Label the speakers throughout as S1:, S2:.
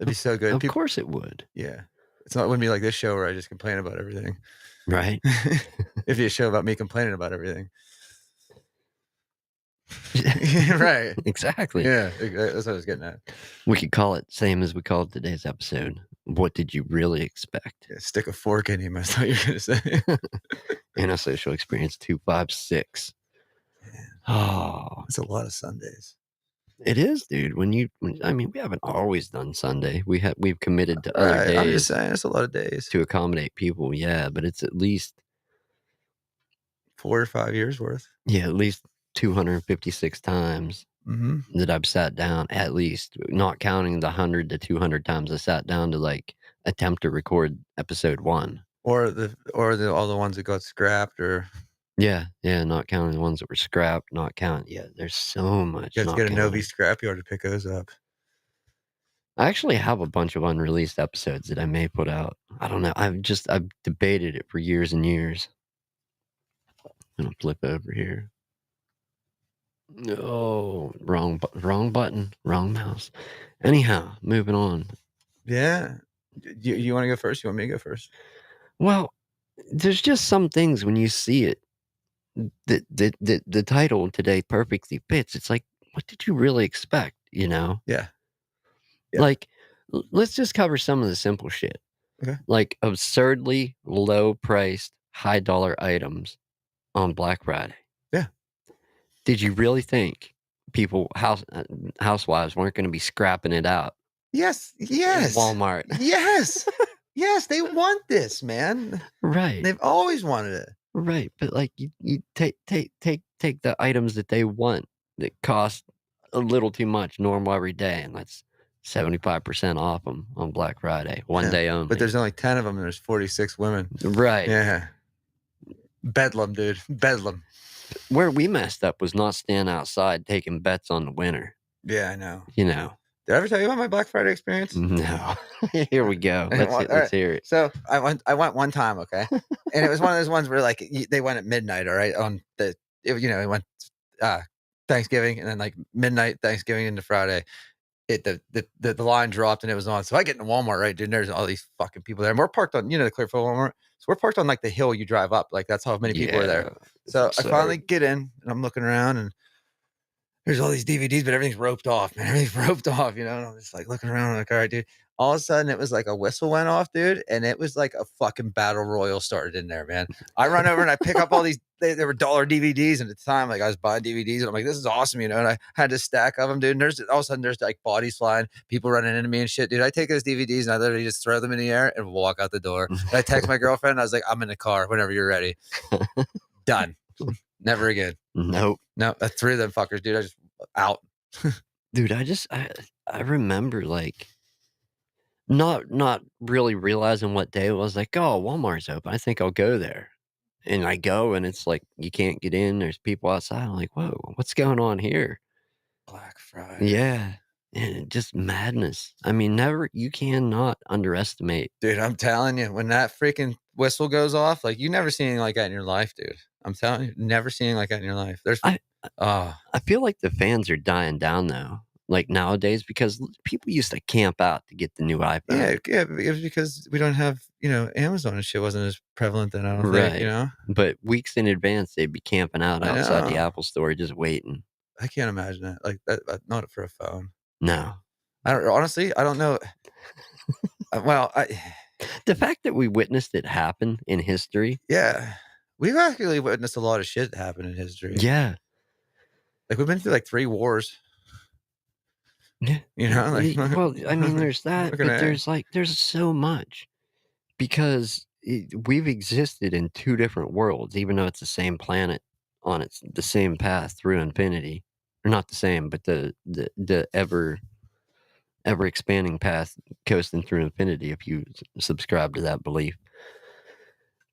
S1: be so good.
S2: Of course it would.
S1: Yeah. It wouldn't be like this show where I just complain about everything.
S2: Right.
S1: It'd be a show about me complaining about everything. Right.
S2: Exactly.
S1: Yeah, that's what I was getting at.
S2: We could call it same as we called today's episode. What did you really expect?
S1: Yeah, stick a fork in him, I thought you were going to say.
S2: Antisocial experience 256. Oh,
S1: That's a lot of Sundays.
S2: it is, dude. We haven't always done Sunday. We've committed to other days.
S1: I'm just saying, it's a lot of days
S2: to accommodate people. Yeah, but it's at least
S1: 4 or 5 years worth.
S2: Yeah, at least 256 times that I've sat down. At least, not counting the 100 to 200 times I sat down to like attempt to record episode 1,
S1: or all the ones that got scrapped, or
S2: yeah, not counting the ones that were scrapped. Not counting. Yeah, there's so much.
S1: You have to get a Novi scrapyard to pick those up.
S2: I actually have a bunch of unreleased episodes that I may put out. I don't know. I've debated it for years and years. I'm gonna flip over here. No, wrong button, wrong mouse. Anyhow, moving on.
S1: Yeah. You want to go first? You want me to go first?
S2: Well, there's just some things when you see it that the title today perfectly fits. It's like, what did you really expect? You know?
S1: Yeah.
S2: Like, let's just cover some of the simple shit.
S1: Okay.
S2: Like absurdly low priced, high dollar items on Black Friday.
S1: Yeah.
S2: Did you really think people, housewives weren't going to be scrapping it out?
S1: Yes.
S2: Walmart.
S1: Yes. Yes, they want this, man.
S2: Right.
S1: They've always wanted it.
S2: Right. But like you take the items that they want that cost a little too much normal every day, and that's 75% off them on Black Friday, one day only.
S1: But there's only 10 of them and there's 46 women.
S2: Right.
S1: Yeah. Bedlam, dude. Bedlam.
S2: Where we messed up was not standing outside taking bets on the winner.
S1: Yeah, I know.
S2: You know.
S1: Did I ever tell you about my Black Friday experience?
S2: No. Here we go. Let's hear it.
S1: So I went one time, okay? And it was one of those ones where like they went at midnight, all right? It went Thanksgiving, and then like midnight Thanksgiving into Friday. The line dropped and it was on. So I get into Walmart, right, dude, and there's all these fucking people there. And we're parked on, the Clearfield Walmart. So we're parked on like the hill you drive up. Like that's how many people are there. So I finally get in and I'm looking around and there's all these DVDs, but everything's roped off, man. Everything's roped off, and I'm just like looking around, like, all right, dude. All of a sudden, it was like a whistle went off, dude, and it was like a fucking battle royal started in there, man. I run over and I pick up all these. They were dollar DVDs, and at the time, like I was buying DVDs, and I'm like, this is awesome, and I had this stack of them, dude. And all of a sudden, there's like bodies flying, people running into me and shit, dude. I take those DVDs and I literally just throw them in the air and walk out the door. And I text my girlfriend, and I was like, I'm in the car whenever you're ready. Done. Never again.
S2: Nope.
S1: No, I threw them fuckers, dude. I just out.
S2: Dude, I remember like not really realizing what day it was. Like, oh, Walmart's open, I think I'll go there. And I go and it's like you can't get in, there's people outside. I'm like, whoa, what's going on here?
S1: Black Friday.
S2: Yeah. And just madness. I mean, you cannot underestimate.
S1: Dude, I'm telling you, when that freaking whistle goes off, like you never seen anything like that in your life, dude. I'm telling you, never seen anything like that in your life. I
S2: feel like the fans are dying down though, like nowadays, because people used to camp out to get the new iPhone.
S1: Yeah, it was because we don't have, Amazon and shit wasn't as prevalent then, I don't think,
S2: But weeks in advance, they'd be camping out outside the Apple store just waiting.
S1: I can't imagine that. Like that, not for a phone.
S2: No.
S1: I don't know. Well,
S2: the fact that we witnessed it happen in history.
S1: Yeah. We've actually witnessed a lot of shit happen in history.
S2: Yeah.
S1: Like we've been through like 3 wars.
S2: Yeah. Well, I mean, there's that, but there's so much because we've existed in 2 different worlds, even though it's the same planet on the same path through infinity, or not the same, but the ever expanding path coasting through infinity, if you subscribe to that belief.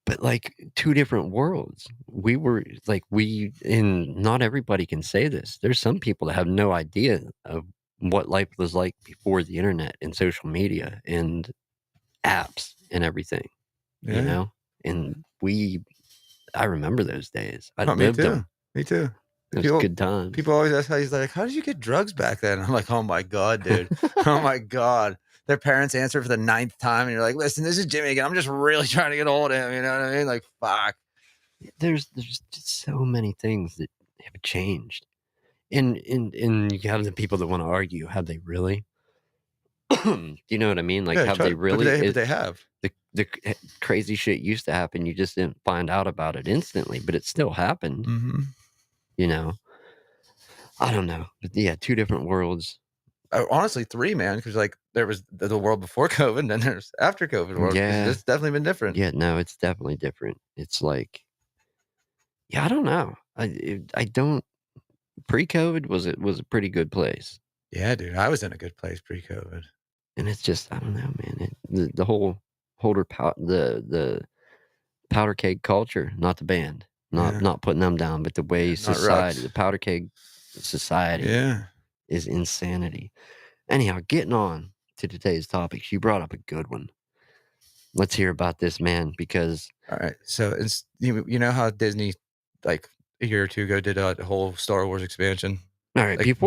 S2: But like 2 different worlds. We were like, and not everybody can say this. There's some people that have no idea of what life was like before the internet and social media and apps and everything, and I remember those days. I lived them.
S1: Me too.
S2: It was a good time.
S1: People always ask how did you get drugs back then? I'm like, oh my God, dude. Oh my God. their parents answer for the 9th time, and you're like, listen, this is Jimmy again. I'm just really trying to get hold of him. You know what I mean? Like, fuck.
S2: There's just so many things that have changed. And you have the people that wanna argue, have they really? Do you know what I mean? Like,
S1: Yeah,
S2: have they really?
S1: but they have.
S2: The crazy shit used to happen, you just didn't find out about it instantly, but it still happened,
S1: Mm-hmm.
S2: you know? I don't know. But yeah, 2 different worlds.
S1: Honestly, 3, man, because like there was the world before COVID, and then there's after COVID world.
S2: Yeah.
S1: It's definitely been different.
S2: Yeah, no, it's definitely different. It's like, yeah, I don't know. I don't. Pre-COVID was a pretty good place,
S1: Yeah, dude, I was in a good place pre-COVID.
S2: and it's just I don't know, man. The whole the powder keg culture, not the band,
S1: Yeah.
S2: not putting them down, but the way
S1: Yeah, not
S2: society,
S1: Rucks.
S2: the powder keg society,
S1: Yeah.
S2: is insanity. Anyhow, getting on to today's topics, you brought up a good one. Let's hear about this, man, because
S1: All right. So it's you know how Disney, like a year or 2 ago, did a whole Star Wars expansion?
S2: all right,
S1: Like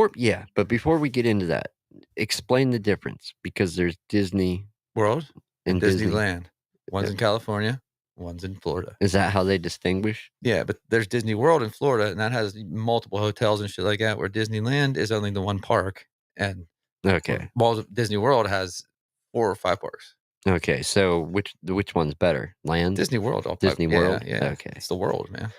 S2: but before we get into that, explain the difference because there's Disney
S1: World and
S2: and Disney.
S1: Disneyland. One's
S2: Uh,
S1: in California, one's in Florida.
S2: Is that how they distinguish?
S1: Yeah, but there's Disney World in Florida, and that has multiple hotels and shit like that, where Disneyland is only the one park, and
S2: Okay.
S1: Disney World has 4 or 5 parks.
S2: Okay, so which one's better? Land?
S1: Disney World,
S2: Disney World?
S1: Yeah, yeah.
S2: Okay.
S1: It's the world, man.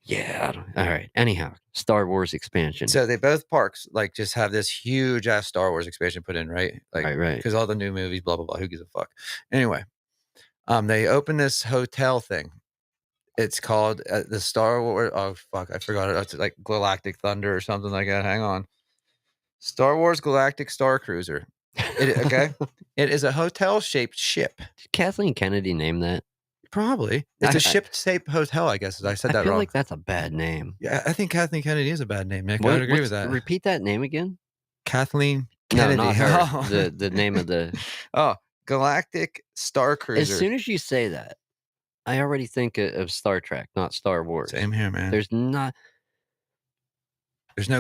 S2: Yeah, I don't alright. Anyhow, Star Wars expansion.
S1: So they both parks like just have this huge ass Star Wars expansion put in, right? Like,
S2: Right.
S1: because all the new movies, blah blah blah. Who gives a fuck? Anyway, they opened this hotel thing. It's called the Star Wars. Oh fuck, I forgot it. It's like Galactic Thunder or something like that. Hang on, Star Wars Galactic Star Cruiser. Okay, it is a hotel shaped ship.
S2: Did Kathleen Kennedy name that?
S1: Probably. It's a ship-shaped hotel, I guess. I said that
S2: I feel
S1: wrong.
S2: like that's a bad name.
S1: Yeah, I think Kathleen Kennedy is a bad name, Nick. I would agree with that.
S2: Repeat that name again?
S1: Kathleen Kennedy.
S2: No, not her.
S1: Oh.
S2: The name of the
S1: Oh, Galactic Star Cruiser.
S2: As soon as you say that, I already think of Star Trek, not Star Wars.
S1: Same here, man.
S2: There's no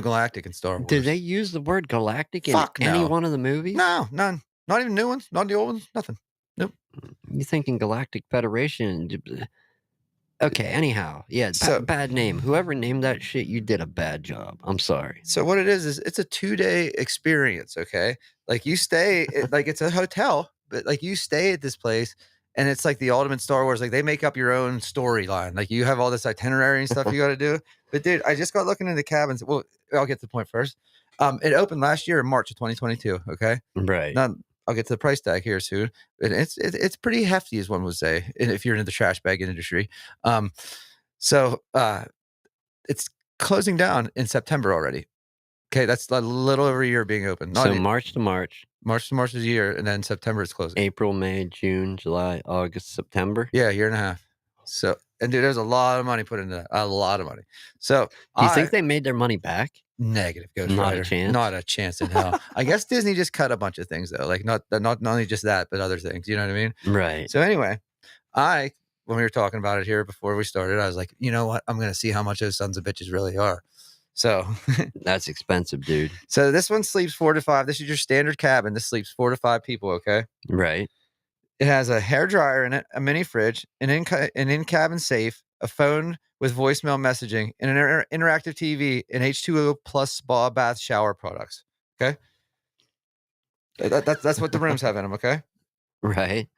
S1: Galactic in Star Wars.
S2: Do they use the word galactic in any one of the movies?
S1: No, none. Not even new ones. Not the old ones. Nothing. Nope.
S2: You thinking Galactic Federation? Okay. Anyhow, yeah. Bad name. Whoever named that shit, you did a bad job. I'm sorry.
S1: So what it is it's a 2-day experience. Okay, like you stay, like it's a hotel, but like you stay at this place. And it's like the ultimate Star Wars. Like they make up your own storyline. Like you have all this itinerary and stuff you got to do. But dude, I just got looking into cabins. Well, I'll get to the point first. It opened last year in March of 2022. Okay,
S2: right.
S1: Now I'll get to the price tag here soon. And it's pretty hefty, as one would say, if you're into the trash bag industry. So it's closing down in September already. Okay, that's a little over a year being open.
S2: So March to March.
S1: March to March is a year, and then September is closing.
S2: April, May, June, July, August, September.
S1: Yeah, a year and a half. So, and dude, there's a lot of money put into that. A lot of money. So,
S2: do you think they made their money back?
S1: Negative.
S2: Not a chance.
S1: Not a chance in hell. I guess Disney just cut a bunch of things though. Like not only just that, but other things. You know what I mean?
S2: Right.
S1: So anyway, when we were talking about it here before we started, I was like, you know what? I'm gonna see how much those sons of bitches really are. So
S2: that's expensive, dude.
S1: So this one sleeps 4 to 5. This is your standard cabin. This sleeps 4 to 5 people. Okay.
S2: Right.
S1: It has a hair dryer in it, a mini fridge, an in-cabin safe, a phone with voicemail messaging, and an interactive TV, and H2O plus spa bath shower products. Okay. That's what the rooms have in them. Okay.
S2: Right.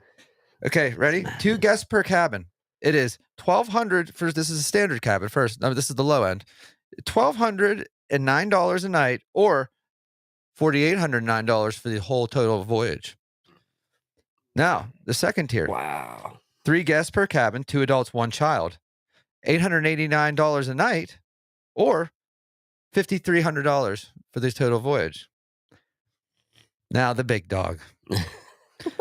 S1: Okay. Ready? 2 guests per cabin. It is $1,200 for this is a standard cabin first. No, this is the low end. $1,209 a night, or $4,809 for the whole total voyage. Now, the second tier.
S2: Wow.
S1: 3 guests per cabin, 2 adults, 1 child. $889 a night, or $5,300 for the total voyage. Now, the big dog.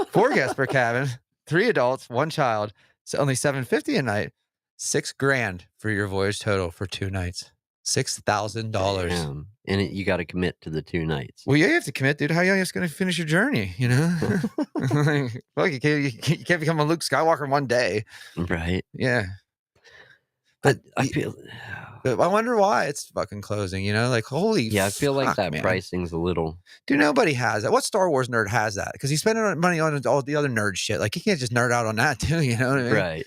S1: 4 guests per cabin, 3 adults, 1 child. So only $750 a night. $6,000 for your voyage total for 2 nights. $6,000.
S2: And you got to commit to the 2 nights.
S1: Well, yeah, you have to commit, dude. How are you just going to finish your journey? You know, well, you can't become a Luke Skywalker in one day,
S2: right?
S1: Yeah,
S2: but I feel
S1: But I wonder why it's fucking closing, like, holy
S2: Yeah, I feel like
S1: fuck,
S2: that
S1: man.
S2: pricing's a little...
S1: Dude, nobody has that. What Star Wars nerd has that? Because he's spending money on all the other nerd shit. Like, he can't just nerd out on that too, you know what I mean?
S2: Right.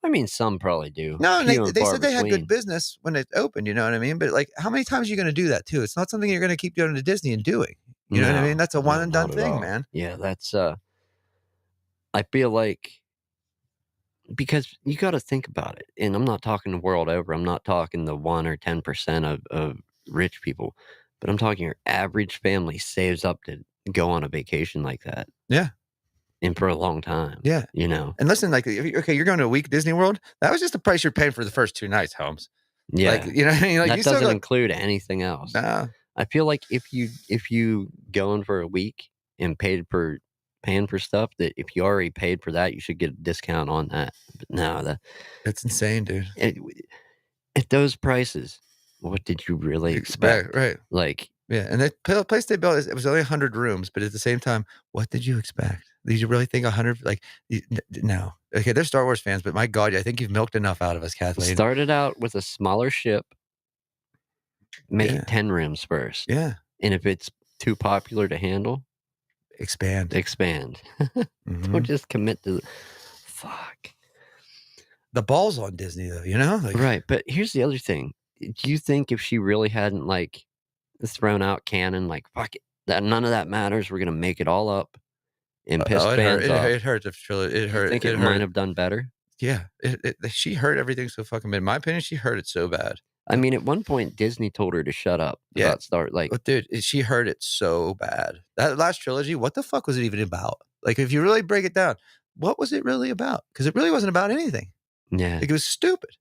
S2: I mean, some probably do.
S1: No, and
S2: Few and
S1: they
S2: far
S1: said they had good
S2: between.
S1: business when it opened, you know what I mean? But, like, how many times are you gonna do that too? It's not something you're gonna keep going to Disney and doing. You know what I mean? That's a one and done
S2: not at
S1: thing,
S2: all.
S1: man.
S2: Yeah, that's, I feel like, because you gotta think about it, and I'm not talking the world over, I'm not talking the 1 or 10% of rich people, but I'm talking your average family saves up to go on a vacation like that.
S1: Yeah.
S2: And for a long time.
S1: Yeah.
S2: You know?
S1: And listen, like, okay, you're going to a week Disney World. That was just the price you're paying for the first 2 nights, Holmes. Like,
S2: Yeah.
S1: you know what I mean? Like,
S2: That
S1: you still
S2: doesn't
S1: got
S2: include anything else.
S1: nah.
S2: I feel like if you go in for a week and paying for stuff, that if you already paid for that, you should get a discount on that. But no,
S1: That's insane, dude.
S2: at those prices, what did you really expect?
S1: Right.
S2: Like,
S1: Yeah, and the place they built, it was only 100 rooms, but at the same time, what did you expect? Did you really think 100, like, no. Okay, they're Star Wars fans, but my God, I think you've milked enough out of us, Kathleen.
S2: started out with a smaller ship, make it 10 rooms first.
S1: Yeah.
S2: And if it's too popular to handle,
S1: expand.
S2: Don't just commit to fuck.
S1: The ball's on Disney, though, like,
S2: right. But here's the other thing. Do you think if she really hadn't, like, thrown out canon, like, fuck it, that none of that matters, we're gonna make it all up and piss fans off?
S1: It hurt the trilogy. It hurt.
S2: You think it
S1: hurt.
S2: might have done better?
S1: Yeah, she hurt everything so fucking bad. In my opinion, she hurt it so bad.
S2: I mean, at one point, Disney told her to shut up about
S1: but dude, she hurt it so bad. That last trilogy, what the fuck was it even about? Like, if you really break it down, what was it really about? Because it really wasn't about anything.
S2: Yeah.
S1: Like, it was stupid.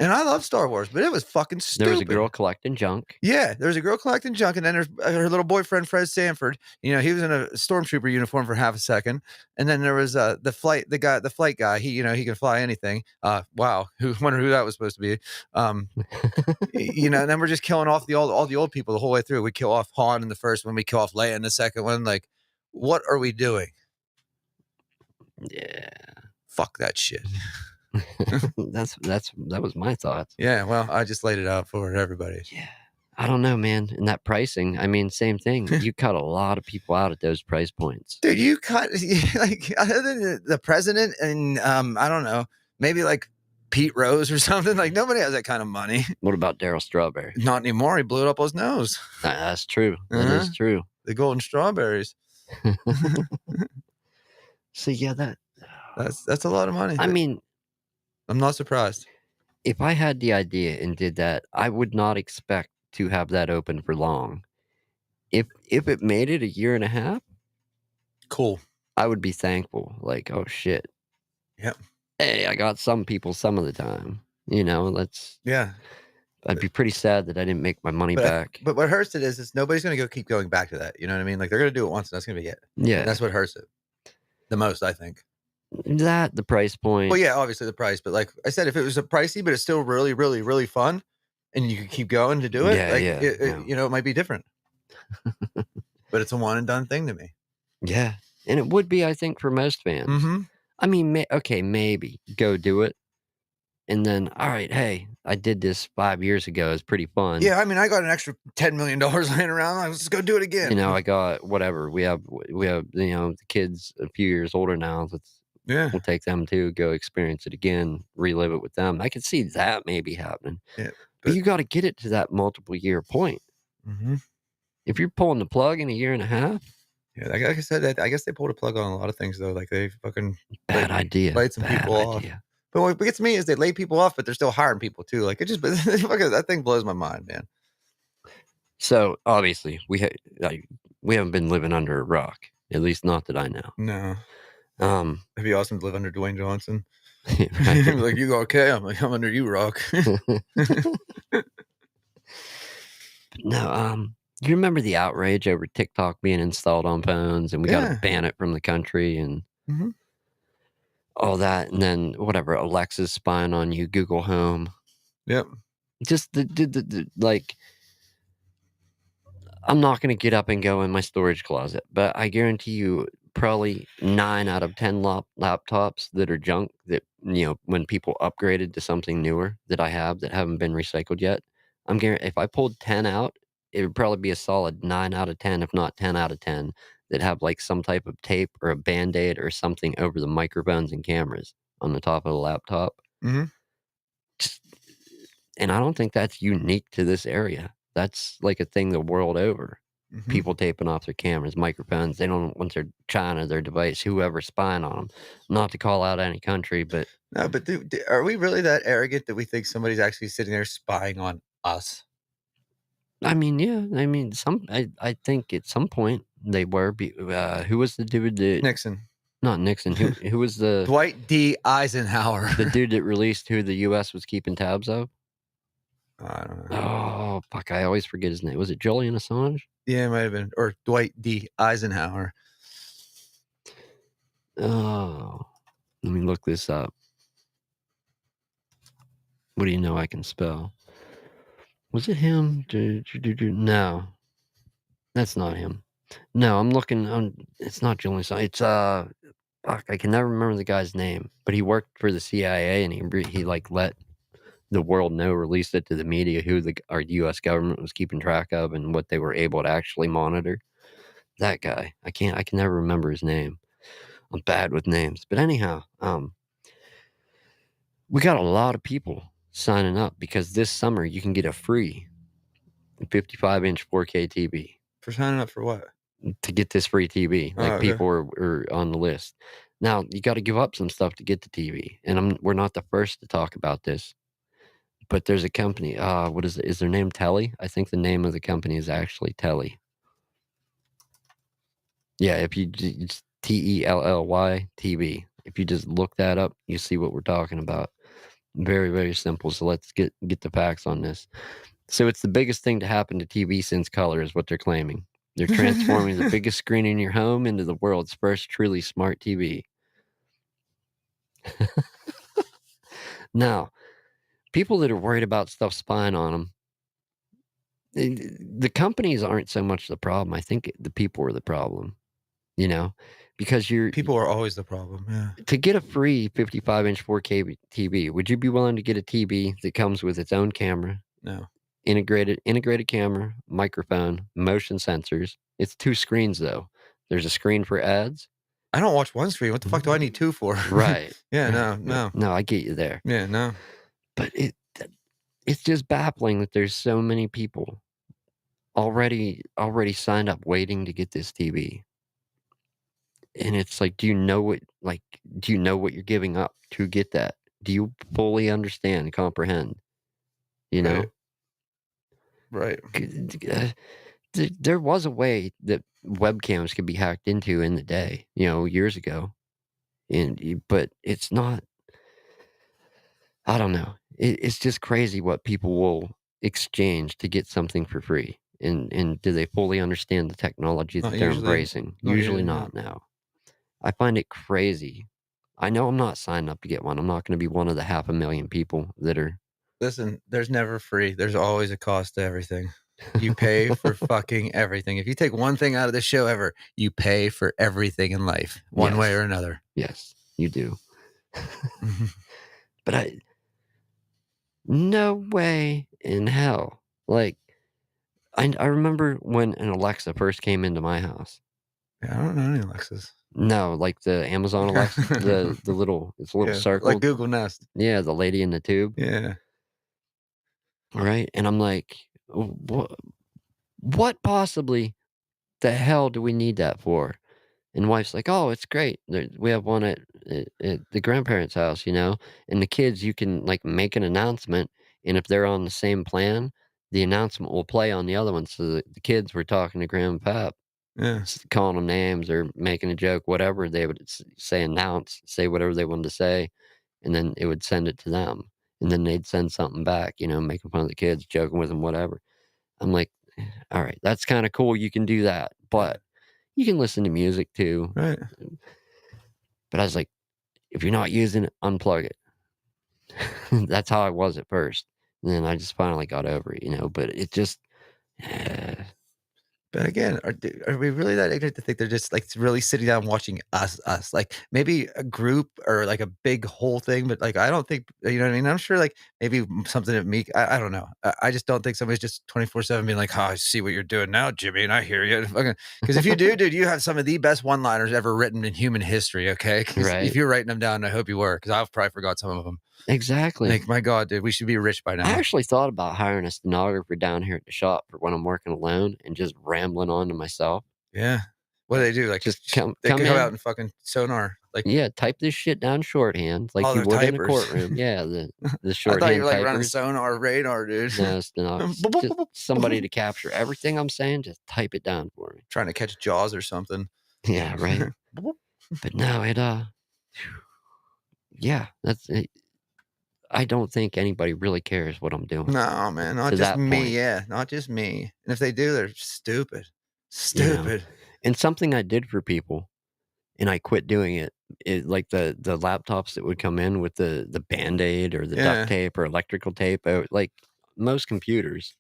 S1: And I love Star Wars, but it was fucking stupid.
S2: There was a girl collecting junk.
S1: Yeah, there was a girl collecting junk, and then there's her little boyfriend, Fred Sanford. He was in a stormtrooper uniform for half a second, and then there was the flight guy. He can fly anything. Wow, wonder who that was supposed to be. And then we're just killing off all the old people the whole way through. We kill off Han in the first one, we kill off Leia in the second one. Like, what are we doing?
S2: Yeah,
S1: fuck that shit.
S2: That was my thoughts.
S1: Yeah, well, I just laid it out for everybody.
S2: Yeah, I don't know, man. And that pricing, I mean, same thing. You cut a lot of people out at those price points,
S1: dude. You cut, like, other than the president and I don't know, maybe like Pete Rose or something. Like, nobody has that kind of money.
S2: What about Daryl Strawberry?
S1: Not anymore. He blew it up his nose.
S2: That's true. That is true.
S1: The golden strawberries.
S2: So yeah,
S1: that's a lot of money.
S2: I mean,
S1: I'm not surprised.
S2: If I had the idea and did that, I would not expect to have that open for long. If it made it a year and a half,
S1: cool.
S2: I would be thankful. Like, oh shit.
S1: Yep.
S2: Hey, I got some people some of the time.
S1: Yeah.
S2: I'd be pretty sad that I didn't make my money back.
S1: But what hurts it is nobody's going to keep going back to that. You know what I mean? Like, they're going to do it once, and that's going to be it.
S2: Yeah.
S1: And that's what hurts it the most, I think.
S2: That, the price point.
S1: Well, yeah, obviously the price, but like I said, if it was a pricey, but it's still really, really, really fun, and you could keep going to do it, it might be different. But it's a one and done thing to me.
S2: Yeah, and it would be, I think, for most fans.
S1: Mm-hmm.
S2: I mean, okay, maybe go do it, and then, all right, hey, I did this 5 years ago. It's pretty fun.
S1: Yeah, I mean, I got an extra $10 million laying around. Let's go do it again.
S2: I got whatever. We have the kids a few years older now. We'll take them to go experience it again, relive it with them. I can see that maybe happening.
S1: Yeah,
S2: but you got to get it to that multiple year point.
S1: Mm-hmm.
S2: If you're pulling the plug in a year and a half.
S1: Yeah, like I said, I guess they pulled a plug on a lot of things, though. Like, they fucking
S2: bad idea.
S1: Laid some people off. But what gets me is they lay people off, but they're still hiring people too. Like, that thing blows my mind, man.
S2: So obviously we haven't been living under a rock, at least not that I know.
S1: No. It'd be awesome to live under Dwayne Johnson.
S2: Right.
S1: Like, you go, okay, I'm under you, rock.
S2: No, you remember the outrage over TikTok being installed on phones, and we got to ban it from the country and all that, and then whatever, Alexa's spying on you, Google Home.
S1: Yep.
S2: Just like, I'm not going to get up and go in my storage closet, but I guarantee you, probably 9 out of 10 laptops that are junk that, when people upgraded to something newer that I have that haven't been recycled yet, I'm guaranteed if I pulled 10 out, it would probably be a solid 9 out of 10, if not 10 out of 10, that have, like, some type of tape or a Band-Aid or something over the microphones and cameras on the top of the laptop.
S1: Mhm.
S2: Just and I don't think that's unique to this area. That's, like, a thing the world over.
S1: Mhm.
S2: People taping off their cameras, microphones. They don't want their China, their device, whoever's spying on them. Not to call out any country, but
S1: No, but are we really that arrogant that we think somebody's actually sitting there spying on us?
S2: I mean, yeah, I mean, I think at some point they were. Who was the dude that?
S1: Nixon.
S2: Not Nixon. Who was the
S1: Dwight D. Eisenhower.
S2: dude that released who the U.S. was keeping tabs of?
S1: I don't know.
S2: Oh, fuck! I always forget his name. Was it Julian Assange?
S1: Yeah, it might have been. Or Dwight D. Eisenhower.
S2: Oh, let me look this up. What do you know I can spell? Was it him? No, that's not him. No, I'm looking on it's not Julian Assange. It's, fuck, I can never remember the guy's name, but he worked for the CIA, and he, like, let the world know, released it to the media who our US government was keeping track of and what they were able to actually monitor. That guy. I can never remember his name. I'm bad with names. But anyhow, we got a lot of people signing up because this summer you can get a free 55-inch 4K TV
S1: For signing up for what?
S2: to get this free TV.
S1: Oh,
S2: Like,
S1: okay.
S2: people are on the list. Now, you gotta give up some stuff to get the TV, and we're not the first to talk about this, but there's a company, what is it? Is their name Telly? I think the name of the company is actually Telly. Yeah, if it's Telly TV. If you just look that up, you see what we're talking about. Very, very simple, so let's get the facts on this. So it's the biggest thing to happen to TV since color is what they're claiming. They're transforming the biggest screen in your home into the world's first truly smart TV. Now, people that are worried about stuff spying on them, the companies aren't so much the problem. I think the people are the problem, because
S1: People are always the problem, yeah.
S2: to get a free 55-inch 4K TV, would you be willing to get a TV that comes with its own camera,
S1: No.
S2: integrated camera, microphone, motion sensors? It's 2 screens, though. There's a screen for ads.
S1: I don't watch one screen. What the fuck do I need 2 for?
S2: Right,
S1: Yeah,
S2: right.
S1: no, no.
S2: No, I get you there.
S1: Yeah, no.
S2: But it's just baffling that there's so many people already signed up waiting to get this TV. And it's like, do you know what you're giving up to get that? Do you fully understand, comprehend, you
S1: Right.
S2: know?
S1: Right.
S2: There was a way that webcams could be hacked into in the day, years ago, but it's not. I don't know. It's just crazy what people will exchange to get something for free, and do they fully understand the technology that
S1: Not
S2: they're
S1: usually.
S2: embracing?
S1: Not
S2: Usually
S1: usually, no.
S2: not. Now, I find it crazy. I know I'm not signing up to get one. I'm not going to be one of the 500,000 people that are.
S1: Listen, there's never free. There's always a cost to everything. You pay for fucking everything. If you take one thing out of this show ever, you pay for everything in life, one way or another.
S2: Yes, you do. But no way in hell. Like, I remember when an Alexa first came into my house.
S1: Yeah, I don't know any Alexas.
S2: No, like the Amazon Alexa, the little it's a little
S1: Yeah,
S2: circle.
S1: like Google Nest.
S2: Yeah, the lady in the tube.
S1: Yeah.
S2: Right? And I'm like, what possibly the hell do we need that for? And wife's like, "Oh, it's great. We have one at the grandparents' house, and the kids, you can, like, make an announcement, and if they're on the same plan, the announcement will play on the other one, so the kids were talking to Grandma and Pap,
S1: Yeah.
S2: calling them names or making a joke, whatever, they would say whatever they wanted to say, and then it would send it to them, and then they'd send something back, making fun of the kids, joking with them, whatever." I'm like, "Alright, that's kinda cool, you can do that, but you can listen to music too."
S1: Right.
S2: But I was like, "If you're not using it, unplug it." That's how I was at first, and then I just finally got over it, but it just
S1: But again, are we really that ignorant to think they're just, like, really sitting down watching us? Like, maybe a group or, like, a big whole thing, but, like, I don't think you know what I mean? I'm sure, like, maybe something that me I don't know. I just don't think somebody's just 24/7 being like, "Oh, I see what you're doing now, Jimmy, and I hear you." Because if you do, dude, you have some of the best one-liners ever written in human history, okay? Because if
S2: Right.
S1: you're writing them down, I hope you were, because I've probably forgot some of them.
S2: Exactly.
S1: Like, my god, dude, we should be rich by
S2: I
S1: now.
S2: actually thought about hiring a stenographer down here at the shop for when I'm working alone and just rambling on to myself.
S1: Yeah. What do they do? Like,
S2: Just come
S1: they
S2: come
S1: could come out
S2: in.
S1: and fucking sonar, like,
S2: Yeah, type this shit down shorthand like
S1: oh,
S2: you
S1: they're
S2: would in a
S1: typers.
S2: courtroom. Yeah, the
S1: I thought you were,
S2: shorthand
S1: like, running
S2: typers.
S1: sonar radar, dude.
S2: No, just somebody to capture everything I'm saying, just type it down for me.
S1: Trying to catch Jaws or something.
S2: Yeah, right? But no, yeah, that's it. I don't think anybody really cares what I'm doing
S1: No, man, not
S2: to
S1: just
S2: that
S1: me,
S2: point,
S1: yeah, not just me. And if they do, they're stupid.
S2: you know?
S1: Stupid.
S2: And something I did for people, and I quit doing it, like the laptops that would come in with the Band-Aid or the duct
S1: Yeah,
S2: tape or electrical tape, like most computers,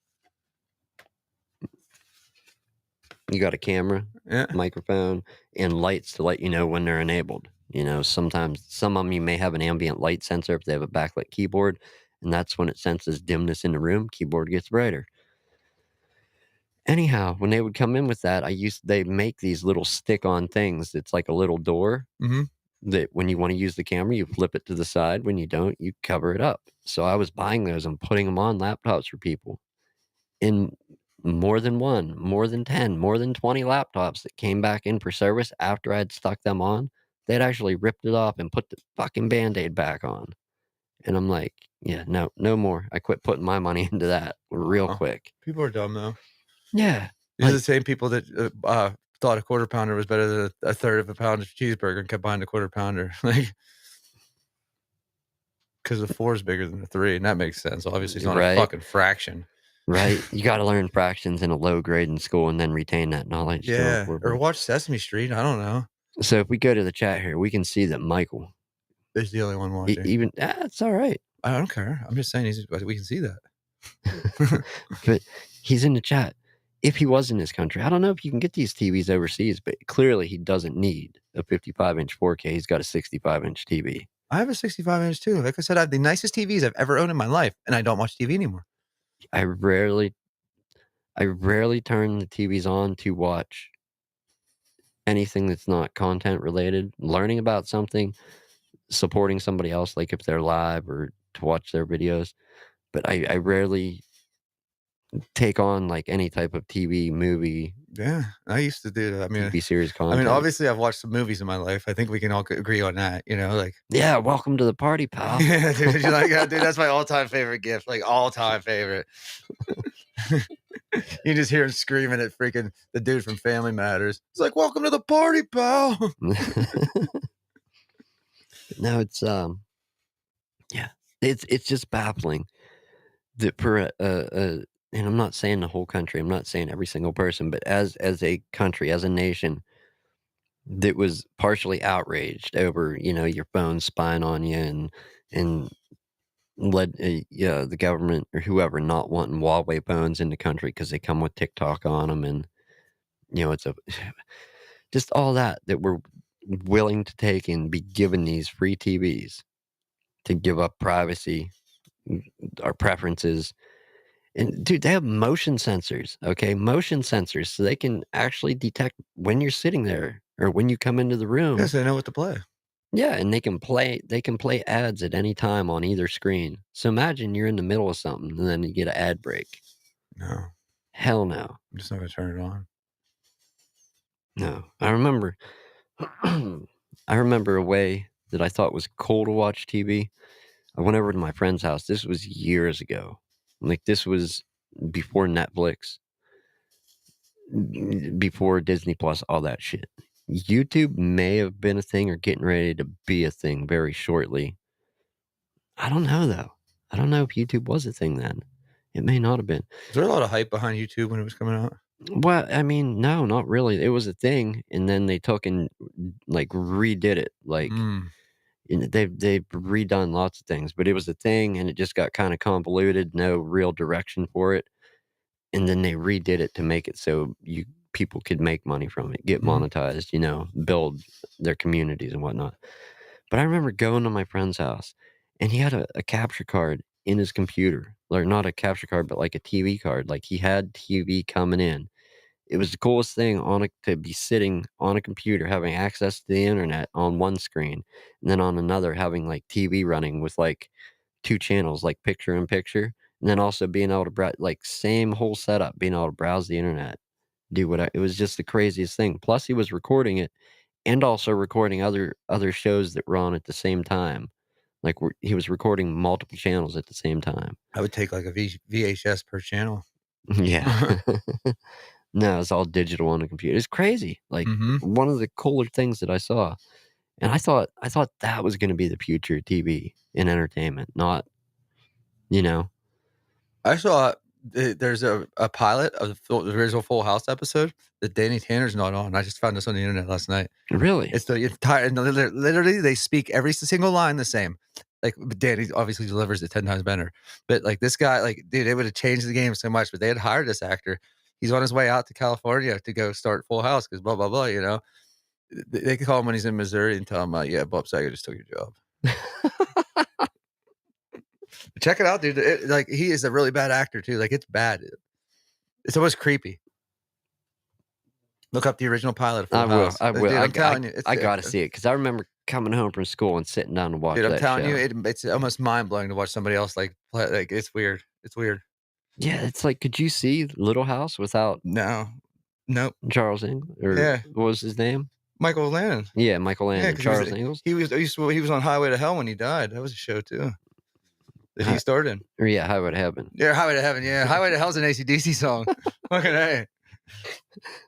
S2: you got a camera,
S1: yeah,
S2: microphone, and lights to let you know when they're enabled. Sometimes some of them you may have an ambient light sensor if they have a backlit keyboard, and that's when it senses dimness in the room, keyboard gets brighter. Anyhow, when they would come in with that, they make these little stick-on things. It's like a little door
S1: mhm,
S2: that when you wanna use the camera, you flip it to the side. When you don't, you cover it up. So I was buying those and putting them on laptops for people. In more than 1, more than 10, more than 20 laptops that came back in for service after I'd stuck them on, they'd actually ripped it off and put the fucking Band-Aid back on. And I'm like, "Yeah, no, no more." I quit putting my money into that real
S1: aw.
S2: quick.
S1: People are dumb, though.
S2: Yeah,
S1: These are the
S2: like
S1: same people that, thought a quarter pounder was better than a third of a pound of cheeseburger and kept buying the quarter pounder, like, 'cause the 4 is bigger than the 3, and that makes sense. Obviously, it's not a
S2: right,
S1: fucking fraction.
S2: right. You gotta learn fractions in a low grade in school and then retain that knowledge going
S1: Yeah, or
S2: forward.
S1: watch Sesame Street, I don't know.
S2: So if we go to the chat here, we can see that Michael,
S1: He's the only one watching.
S2: even it's alright.
S1: I don't care. I'm just saying we can see that.
S2: But he's in the chat. If he was in this country, I don't know if you can get these TVs overseas, but clearly he doesn't need a 55-inch 4K. He's got a 65-inch TV.
S1: I have a 65-inch too. Like I said, I have the nicest TVs I've ever owned in my life, and I don't watch TV anymore.
S2: I rarely I rarely turn the TVs on to watch anything that's not content related, learning about something, supporting somebody else, like if they're live or to watch their videos. But I rarely take on like any type of TV, movie,
S1: Yeah, I used to do that.
S2: TV series
S1: I mean,
S2: content.
S1: obviously, I've watched some movies in my life. I think we can all agree on that. Like,
S2: Yeah, welcome to the party, pal.
S1: yeah, dude, you like that, dude? That's my all-time favorite gift, like all-time favorite. You just hear him screaming at freaking the dude from Family Matters. He's like, "Welcome to the party, pal."
S2: No, yeah, it's just baffling that for and I'm not saying the whole country, I'm not saying every single person, but as a country, as a nation that was partially outraged over, your phone spying on you and led, yeah, the government or whoever not wanting Huawei phones in the country because they come with TikTok on them, and it's a just all that we're willing to take and be given these free TVs to give up privacy, our preferences. And dude, they have motion sensors, okay? Motion sensors, so they can actually detect when you're sitting there or when you come into the room.
S1: Yes, they know what to play.
S2: Yeah, and they can play ads at any time on either screen. So imagine you're in the middle of something and then you get an ad break.
S1: No,
S2: Hell no.
S1: I'm just not gonna turn it on.
S2: No. I remember I remember a way that I thought was cool to watch TV. I went over to my friend's house. This was years ago. Like this was before Netflix, before Disney Plus, all that shit. YouTube may have been a thing or getting ready to be a thing very shortly. I don't know though. I don't know if YouTube was a thing then. It may not have been.
S1: Was there a lot of hype behind YouTube when it was coming out?
S2: Well, I mean, no, not really. It was a thing, and then they took and like redid it. Like
S1: Mm,
S2: they've redone lots of things, but it was a thing, and it just got kind of convoluted. No real direction for it, and then they redid it to make it so you people could make money from it, get monetized, build their communities and whatnot. But I remember going to my friend's house, and he had a capture card in his computer. Or not a capture card, but like a TV card. Like, he had TV coming in. It was the coolest thing to be sitting on a computer, having access to the internet on one screen, and then on another having, like, TV running with, like, 2 channels, like, picture in picture, and then also being able to like, same whole setup, being able to browse the internet, do what it was just the craziest thing. Plus, he was recording it and also recording other shows that were on at the same time. Like, he was recording multiple channels at the same time.
S1: I would take, like, a VHS per channel.
S2: Yeah. No, it's all digital on the computer. It's crazy. Like, one of the cooler things that I saw, and I thought that was gonna be the future of TV and entertainment, not, you know?
S1: I saw there's a pilot of the original Full House episode that Danny Tanner's not on. I just found this on the internet last night.
S2: Really?
S1: It's the entire and literally, they speak every single line the same. Like, but Danny obviously delivers it 10 times better. But, like, this guy, like, dude, it would have changed the game so much, but they had hired this actor. He's on his way out to California to go start Full House because blah, blah, blah, They call him when he's in Missouri and tell him, "Yeah, Bob Saget just took your job." Check it out, dude. Like, he is a really bad actor too. Like, it's bad. It's almost creepy. Look up the original pilot of Full House.
S2: I will.
S1: Dude, I'm telling you,
S2: I gotta see it because I remember coming home from school and sitting down to watch
S1: dude, I'm
S2: that
S1: telling
S2: show.
S1: you, it's almost mind blowing to watch somebody else like play. Like, it's weird. It's weird.
S2: Yeah, it's like, could you see Little House without
S1: No, nope.
S2: Charles Ingalls? Or
S1: Yeah,
S2: what was his name?
S1: Michael Landon.
S2: Yeah, Michael Landon.
S1: Yeah,
S2: Charles Ingalls?
S1: he was on Highway to Hell when he died. That was a show too that he starred in.
S2: Or yeah, Highway to Heaven.
S1: Yeah, Highway to Heaven. Yeah, Highway to Hell's an AC/DC song. Fucking A.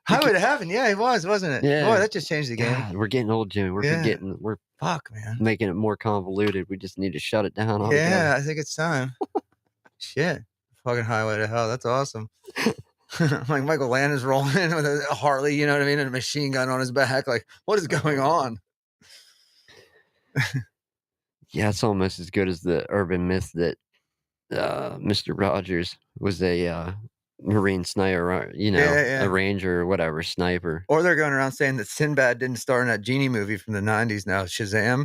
S1: Highway to Heaven. Yeah, it was, wasn't it?
S2: Yeah.
S1: Boy, that just changed the game.
S2: God, we're getting old, Jimmy. We're
S1: fuck, man,
S2: making it more convoluted. We just need to shut it down altogether.
S1: Yeah, I think it's time. Shit. Fucking Highway to Hell. That's awesome. Like, Michael Landon's rolling in with a Harley, you know what I mean, and a machine gun on his back. Like, what is going on?
S2: Yeah, it's almost as good as the urban myth that Mr. Rogers was a Marine sniper, a ranger or whatever, sniper.
S1: Or they're going around saying that Sinbad didn't star in that Genie movie from the 90s now, Shazam.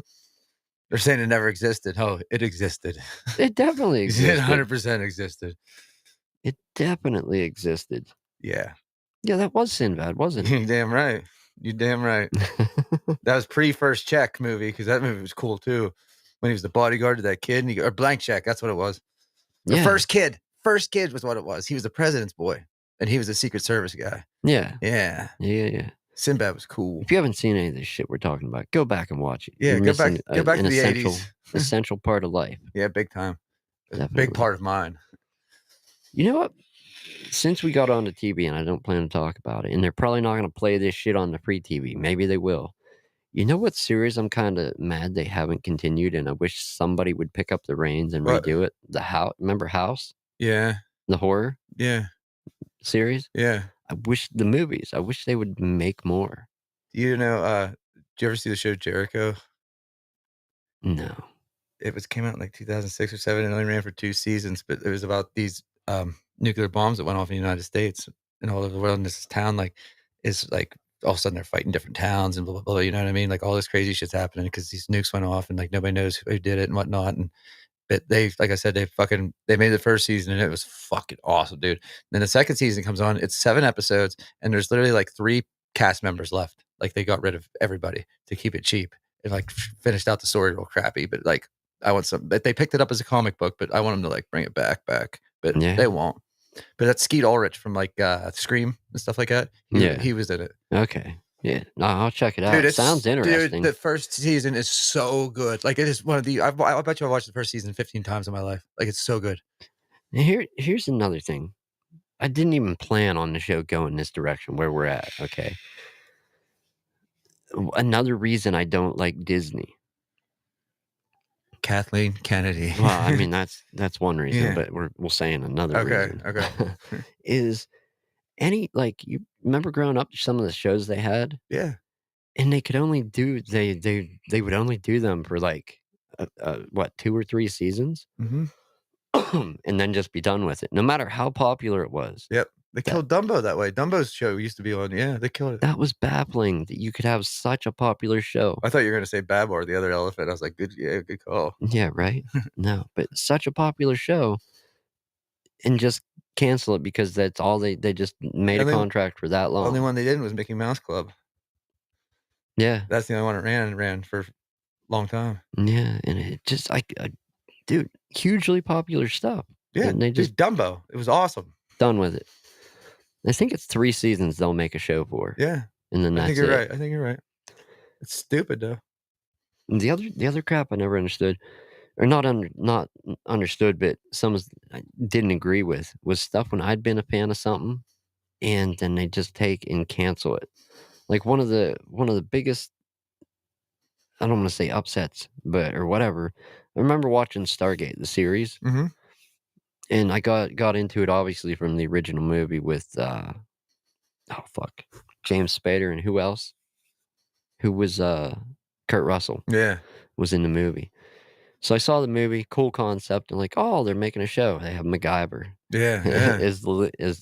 S1: They're saying it never existed. Oh, it existed.
S2: It definitely existed.
S1: It 100% existed.
S2: It definitely existed.
S1: Yeah.
S2: Yeah, that was Sinbad, wasn't it?
S1: You're damn right. You're damn right. That was pre-First Check movie, because that movie was cool too. When he was the bodyguard to that kid, or Blank Check, that's what it was. The First Kid. First Kid was what it was. He was the president's boy, and he was a Secret Service guy.
S2: Yeah.
S1: Yeah.
S2: Yeah.
S1: Sinbad was cool.
S2: If you haven't seen any of this shit we're talking about, go back and watch it.
S1: Yeah, go back to the 80s.
S2: Essential part of life.
S1: Yeah, big time.
S2: Definitely.
S1: Big part of mine.
S2: You know what? Since we got onto TV, and I don't plan to talk about it, and they're probably not going to play this shit on the free TV. Maybe they will. You know what series I'm kind of mad they haven't continued, and I wish somebody would pick up the reins and redo it? The House. Remember House?
S1: Yeah.
S2: The horror?
S1: Yeah.
S2: Series?
S1: Yeah.
S2: I wish they would make more.
S1: Do you ever see the show Jericho?
S2: No.
S1: It came out in like 2006 or 7 and only ran for 2 seasons, but it was about these nuclear bombs that went off in the United States and all over the world. And this town is like all of a sudden they're fighting different towns and blah, blah, blah. You know what I mean? Like, all this crazy shit's happening because these nukes went off and like nobody knows who did it and whatnot. But like I said, they made the first season and it was fucking awesome, dude. Then the second season comes on, it's 7 episodes and there's literally like 3 cast members left. Like, they got rid of everybody to keep it cheap. It like finished out the story real crappy, but like, but they picked it up as a comic book, but I want them to like bring it back, but they won't. But that's Skeet Ulrich from like Scream and stuff like that. He was in it.
S2: Okay. Yeah. No, I'll check it out. Dude, it sounds interesting.
S1: Dude, the first season is so good. Like, it is one of the, I bet you I watched the first season 15 times in my life. Like, it's so good.
S2: And here's another thing. I didn't even plan on the show going this direction where we're at. Okay. Another reason I don't like Disney.
S1: Kathleen Kennedy.
S2: Well, I mean, that's one reason, but we'll say another reason.
S1: Okay.
S2: Is you remember growing up, some of the shows they had?
S1: Yeah.
S2: And they could only do, they would only do them for like, 2 or 3 seasons?
S1: Mm-hmm.
S2: And then just be done with it, no matter how popular it was.
S1: Yep. They killed Dumbo that way. Dumbo's show used to be on, yeah, they killed it.
S2: That was baffling that you could have such a popular show.
S1: I thought you were gonna say Babor, the other elephant. I was like, good call.
S2: Yeah, right? No, but such a popular show and just cancel it because that's all they just made a contract for that long.
S1: Only one they did was Mickey Mouse Club.
S2: Yeah.
S1: That's the only one that ran for a long time.
S2: Yeah, and it just dude, hugely popular stuff.
S1: Yeah,
S2: and they just
S1: Dumbo. It was awesome.
S2: Done with it. I think it's 3 seasons they'll make a show for.
S1: Yeah.
S2: And then that's
S1: I think you're right. It's stupid though.
S2: And the other crap I never understood, or not understood, but I didn't agree with, was stuff when I'd been a fan of something, and then they just take and cancel it. Like one of the biggest, I don't want to say upsets, but or whatever. I remember watching Stargate, the series, and I got into it obviously from the original movie with James Spader, and who else? Who was Kurt Russell?
S1: Yeah,
S2: was in the movie. So I saw the movie, cool concept, and like, oh, they're making a show. They have MacGyver.
S1: Yeah.
S2: is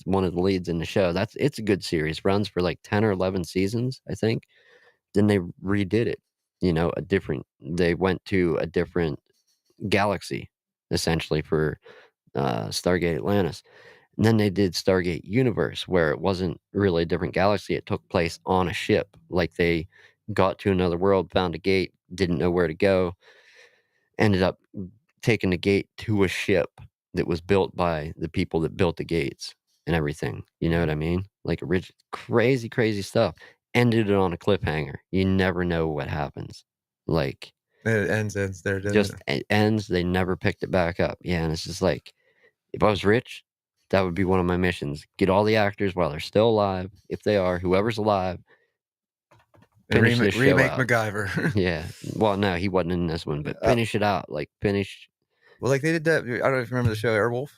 S2: one of the leads in the show. It's a good series. Runs for like 10 or 11 seasons, I think. Then they redid it. They went to a different galaxy, essentially, for Stargate Atlantis. And then they did Stargate Universe, where it wasn't really a different galaxy. It took place on a ship. Like they got to another world, found a gate, didn't know where to go, ended up taking the gate to a ship that was built by the people that built the gates and everything. You know what I mean? Like crazy, crazy stuff. Ended it on a cliffhanger. You never know what happens. Like
S1: it ends there.
S2: It ends. They never picked it back up. Yeah, and it's just like, if I was rich, that would be one of my missions. Get all the actors while they're still alive, if they are, whoever's alive.
S1: Finish this remake show out. MacGyver.
S2: Yeah. Well, no, he wasn't in this one, but finish it out. Like finish.
S1: Well, like they did that. I don't know if you remember the show Airwolf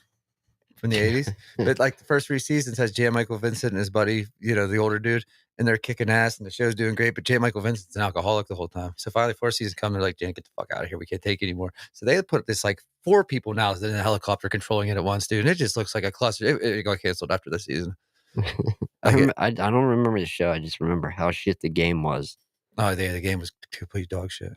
S1: from the 80s, but like the first 3 seasons has J. Michael Vincent and his buddy, the older dude, and they're kicking ass and the show's doing great. But J. Michael Vincent's an alcoholic the whole time. So finally, 4th season come, they're like, Jan, get the fuck out of here. We can't take it anymore. So they put this like 4 people now in a helicopter controlling it at once, dude. And it just looks like a cluster. It got canceled after the season.
S2: I don't remember the show. I just remember how shit the game was.
S1: Oh, the game was complete dog shit.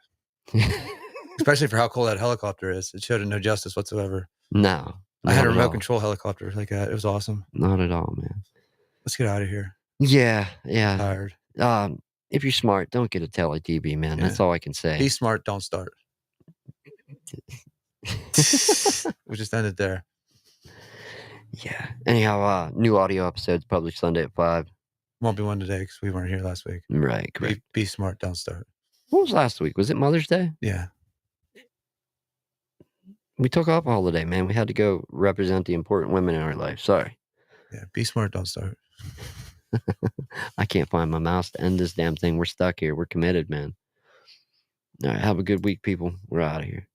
S1: Especially for how cool that helicopter is. It showed it no justice whatsoever.
S2: No.
S1: I had a remote control helicopter like that. It was awesome.
S2: Not at all, man.
S1: Let's get out of here.
S2: Yeah.
S1: I'm tired.
S2: If you're smart, don't get a tele-TV, man. Yeah. That's all I can say.
S1: Be smart, don't start. We just ended there.
S2: Yeah. Anyhow, new audio episodes published Sunday at 5.
S1: Won't be one today because we weren't here last week.
S2: Right, correct.
S1: Be smart, don't start.
S2: What was last week? Was it Mother's Day?
S1: Yeah.
S2: We took off a holiday, man. We had to go represent the important women in our life. Sorry.
S1: Yeah, be smart, don't start.
S2: I can't find my mouse to end this damn thing. We're stuck here. We're committed, man. All right, have a good week, people. We're out of here.